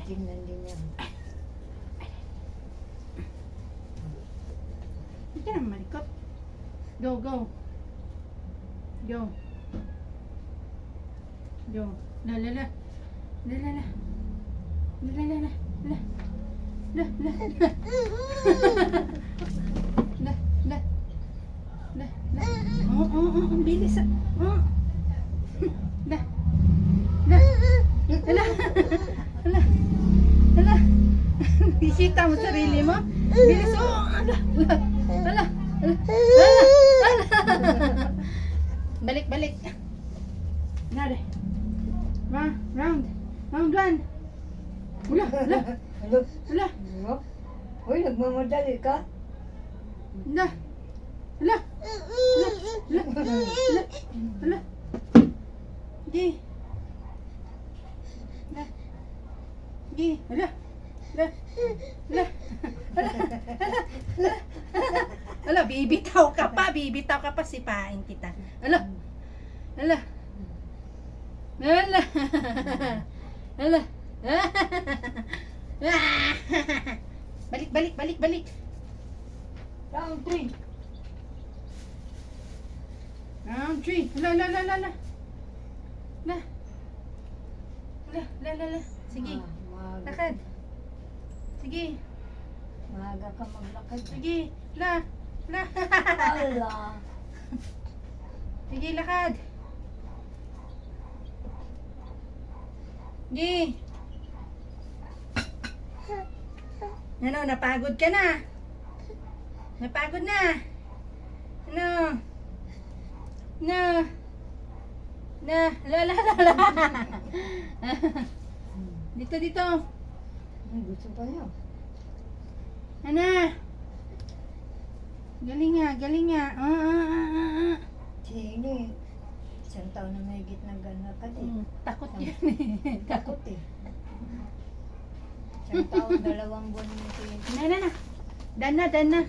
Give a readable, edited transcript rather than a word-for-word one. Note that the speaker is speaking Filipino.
Tingnan din yan. Hindi ka naman malikot. Go, go. Go. Go. La, la, la. La, la, la. La, la, la, la. La. La, la, la. La, la. La, la. Ang bilis ah. La. La. Ala. Ala. Ala. Nakikita mo sarili mo? Bilis oh. Ala. Ala. Ala. Ala. Ala. Balik, balik. Nari. Round. Round one. Wala, wala. Ano? Wala. Ano? Uy, nagmamadali ka? Wala. Wala. Wala. Wala. Wala. Di. Wala. Di. Wala. Wala. Wala. Wala. Wala. Bibitaw ka pa. Bibitaw ka pa. Sipain kita. Wala. Wala. Wala. Wala. Balik, balik, balik, balik. Round 3. Round 3. La, la, la, la, la. La. La, la, la, la. Sige. Lakad. Sige. Maaga ka maglakad. Sige. La. La. Ala. Sige, lakad. Sige. Ano, napagod ka na? Napagod na? Ano? Na? Na? La, la, la, la. Dito, dito. Ay, gusto pa niya. Ano? Galing nga, galing nga. Sini. Isang taon na may gitna ganakad eh. Takot yan eh. Takot eh. Isang taon, 2 buwan mo ito. Na, na, na. Dan na, dan na.